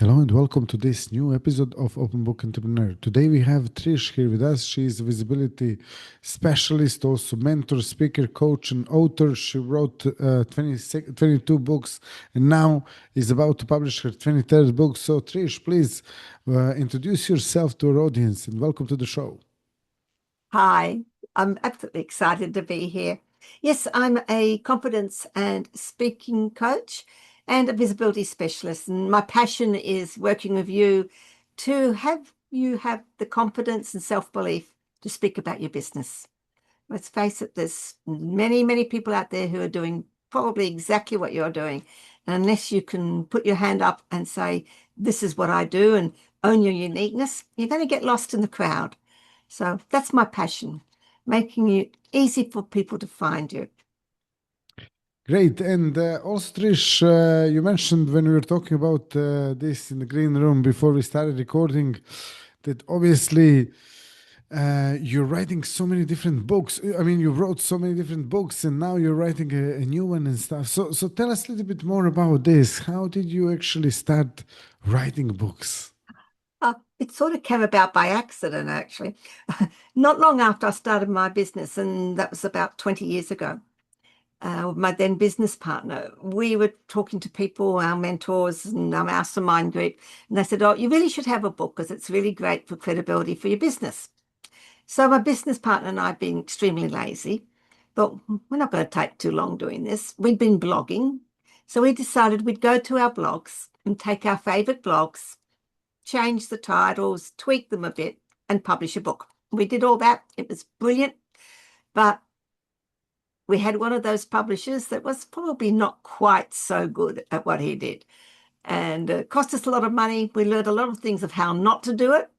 Hello and welcome to this new episode of Open Book Entrepreneur. Today we have Trish here with us. She is a visibility specialist, also mentor, speaker, coach, and author. She wrote 22 books and now is about to publish her 23rd book. So Trish, please introduce yourself to our audience and welcome to the show. Hi, I'm absolutely excited to be here. Yes, I'm a confidence and speaking coach and a visibility specialist. And my passion is working with you to have you have the confidence and self-belief to speak about your business. Let's face it, there's many, many people out there who are doing probably exactly what you're doing. And unless you can put your hand up and say, this is what I do and own your uniqueness, you're going to get lost in the crowd. So that's my passion, making it easy for people to find you. Great. And also, Trish, you mentioned when we were talking about this in the green room before we started recording that obviously you're writing so many different books. I mean, you wrote so many different books and now you're writing a new one and stuff. So tell us a little bit more about this. How did you actually start writing books? It sort of came about by accident, actually. Not long after I started my business, and that was about 20 years ago. With my then business partner, we were talking to people, our mentors and our mastermind group, and they said, oh, you really should have a book because it's really great for credibility for your business. So my business partner and I, being extremely lazy, thought, we're not going to take too long doing this. We'd been blogging. So we decided we'd go to our blogs and take our favorite blogs, change the titles, tweak them a bit, and publish a book. We did all that. It was brilliant. But we had one of those publishers that was probably not quite so good at what he did. And it cost us a lot of money. We learned a lot of things of how not to do it.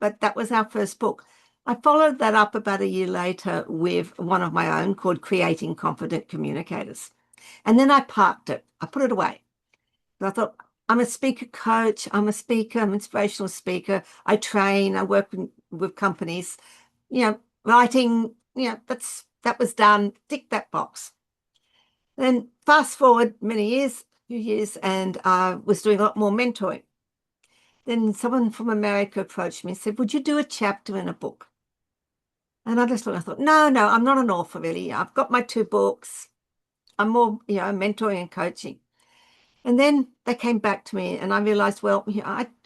But that was our first book. I followed that up about a year later with one of my own called Creating Confident Communicators. And then I parked it. I put it away. I thought, I'm a speaker coach. I'm a speaker. I'm an inspirational speaker. I train. I work with companies. Writing, that was done. Tick that box. Then fast forward few years, and I was doing a lot more mentoring. Then someone from America approached me and said, would you do a chapter in a book? And I thought, no, I'm not an author really. I've got my 2 books. I'm more, mentoring and coaching. And then they came back to me and I realized, well,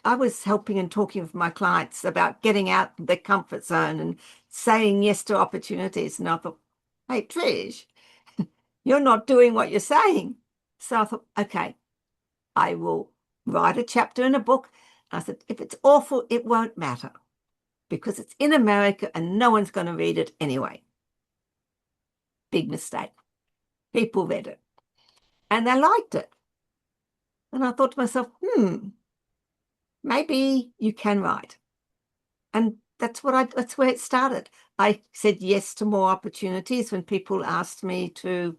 I was helping and talking with my clients about getting out of their comfort zone and saying yes to opportunities. And I thought, hey, Trish, you're not doing what you're saying. So I thought, okay, I will write a chapter in a book. And I said, if it's awful, it won't matter because it's in America and no one's going to read it anyway. Big mistake. People read it and they liked it. And I thought to myself, maybe you can write. And that's where it started. I said yes to more opportunities when people asked me to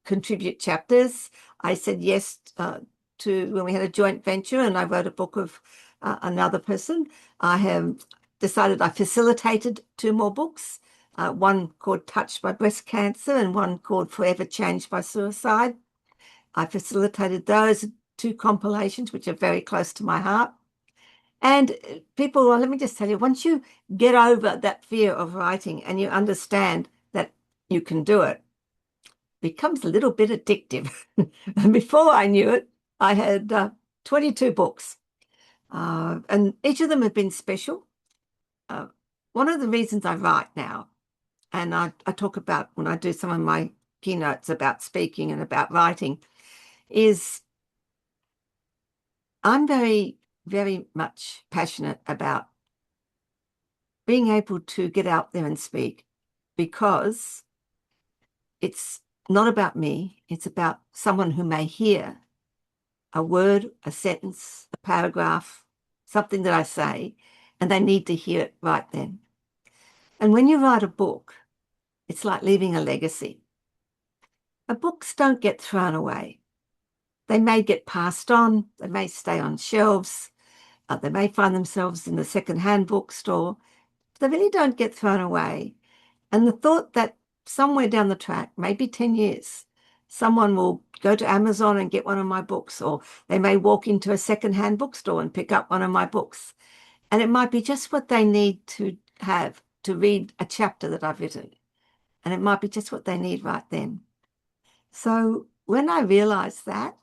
contribute chapters. I said yes to when we had a joint venture and I wrote a book of another person. I have decided I facilitated 2 more books, one called Touched by Breast Cancer and one called Forever Changed by Suicide. I facilitated those 2 compilations, which are very close to my heart. And people, well, let me just tell you, once you get over that fear of writing and you understand that you can do it, becomes a little bit addictive. And before I knew it, I had 22 books. And each of them have been special. One of the reasons I write now, and I talk about when I do some of my keynotes about speaking and about writing, is I'm very, very much passionate about being able to get out there and speak because it's not about me. It's about someone who may hear a word, a sentence, a paragraph, something that I say, and they need to hear it right then. And when you write a book, it's like leaving a legacy. Books don't get thrown away. They may get passed on. They may stay on shelves. They may find themselves in the second-hand bookstore. They really don't get thrown away. And the thought that somewhere down the track, maybe 10 years, Someone will go to Amazon and get one of my books, or they may walk into a secondhand bookstore and pick up one of my books. And it might be just what they need to have to read a chapter that I've written. And it might be just what they need right then. So when I realized that,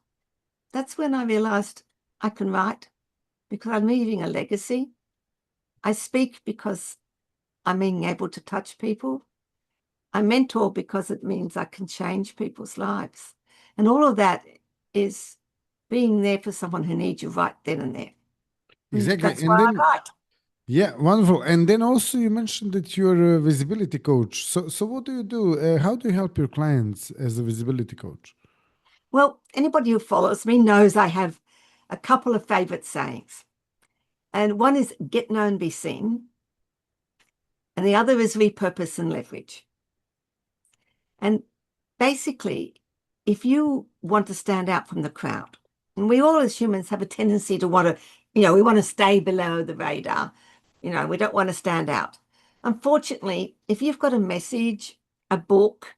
that's when I realized I can write because I'm leaving a legacy. I speak because I'm being able to touch people. I mentor because it means I can change people's lives. And all of that is being there for someone who needs you right then and there. And Exactly. that's And why I then, write. yeah, wonderful. And then also you mentioned that you're a visibility coach. So what do you do? How do you help your clients as a visibility coach? Well, anybody who follows me knows I have a couple of favorite sayings. And one is get known, be seen. And the other is repurpose and leverage. And basically, if you want to stand out from the crowd, and we all as humans have a tendency to want to, we want to stay below the radar. We don't want to stand out. Unfortunately, if you've got a message, a book,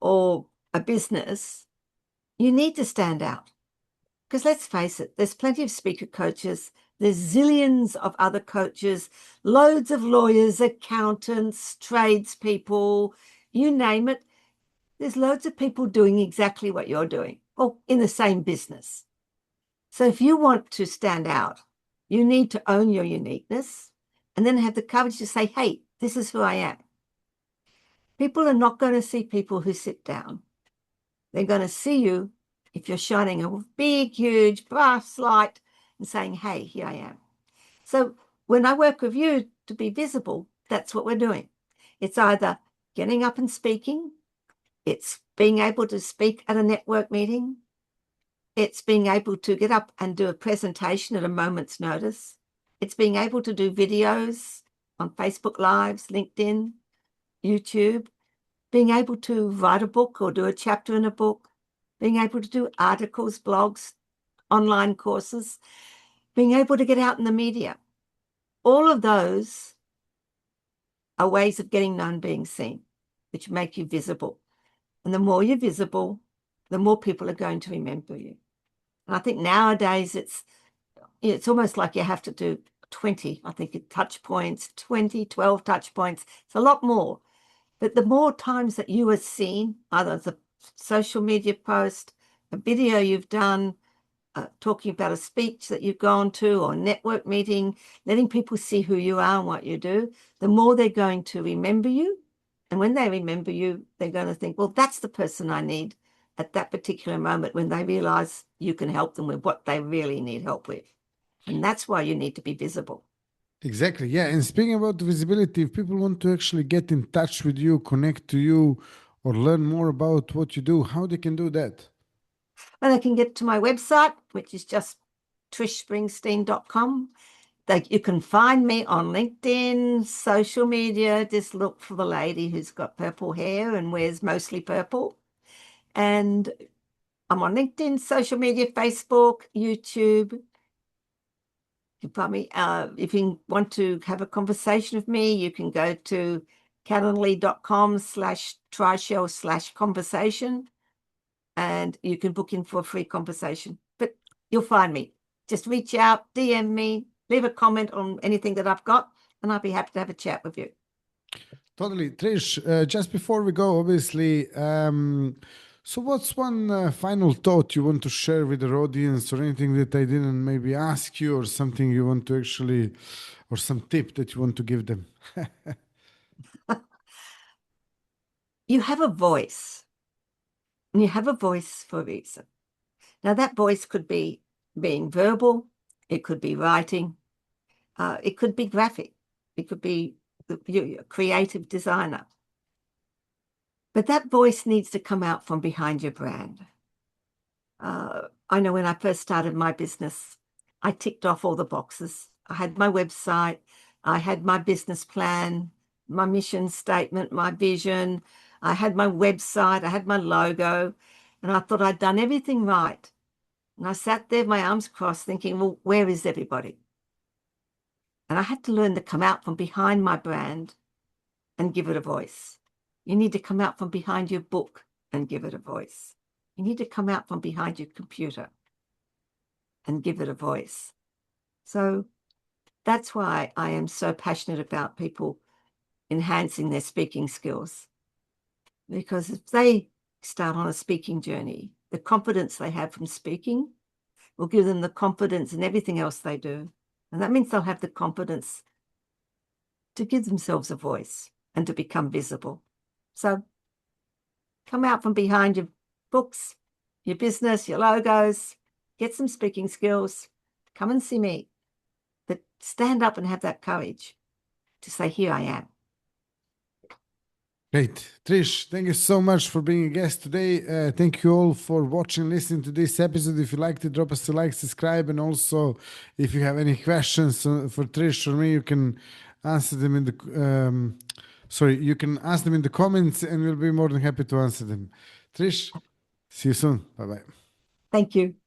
or a business, you need to stand out. Because let's face it, there's plenty of speaker coaches, there's zillions of other coaches, loads of lawyers, accountants, tradespeople, you name it. There's loads of people doing exactly what you're doing, or in the same business. So if you want to stand out, you need to own your uniqueness and then have the courage to say, hey, this is who I am. People are not going to see people who sit down. They're going to see you if you're shining a big, huge brass light and saying, hey, here I am. So when I work with you to be visible, that's what we're doing. It's either getting up and speaking, it's being able to speak at a network meeting, it's being able to get up and do a presentation at a moment's notice, it's being able to do videos on Facebook Lives, LinkedIn, YouTube, being able to write a book or do a chapter in a book, being able to do articles, blogs, online courses, being able to get out in the media. All of those are ways of getting known, being seen, which make you visible. And the more you're visible, the more people are going to remember you. And I think nowadays it's almost like you have to do 20, I think, touch points, 12 touch points. It's a lot more. But the more times that you are seen, either as a social media post, a video you've done, talking about a speech that you've gone to or network meeting, letting people see who you are and what you do, the more they're going to remember you. And when they remember you, they're going to think, well, that's the person I need at that particular moment when they realize you can help them with what they really need help with. And that's why you need to be visible. Exactly. Yeah. And speaking about visibility, if people want to actually get in touch with you, connect to you, or learn more about what you do, how they can do that? And they can get to my website, which is just trishspringsteen.com. You can find me on LinkedIn, social media. Just look for the lady who's got purple hair and wears mostly purple. And I'm on LinkedIn, social media, Facebook, YouTube. You find me. If you want to have a conversation with me, you can go to calendly.com/trishow/conversation and you can book in for a free conversation. But you'll find me. Just reach out, DM me, leave a comment on anything that I've got, and I'll be happy to have a chat with you. Totally. Trish, just before we go, obviously, so what's one final thought you want to share with our audience, or anything that I didn't maybe ask you, or something you want to actually, or some tip that you want to give them? You have a voice, and you have a voice for a reason. Now, that voice could be being verbal, it could be writing, it could be graphic, it could be a creative designer. But that voice needs to come out from behind your brand. I know when I first started my business, I ticked off all the boxes. I had my website, I had my business plan, my mission statement, my vision. I had my website, I had my logo, and I thought I'd done everything right. And I sat there, my arms crossed, thinking, well, where is everybody? And I had to learn to come out from behind my brand and give it a voice. You need to come out from behind your book and give it a voice. You need to come out from behind your computer and give it a voice. So that's why I am so passionate about people enhancing their speaking skills. Because if they start on a speaking journey, the confidence they have from speaking will give them the confidence in everything else they do. And that means they'll have the confidence to give themselves a voice and to become visible. So come out from behind your books, your business, your logos, get some speaking skills, come and see me. But stand up and have that courage to say, here I am. Great. Trish, thank you so much for being a guest today. Thank you all for watching, listening to this episode. If you liked it, drop us a like, subscribe, and also if you have any questions for Trish or me, you can answer them in the you can ask them in the comments, and we'll be more than happy to answer them. Trish, see you soon. Bye bye. Thank you.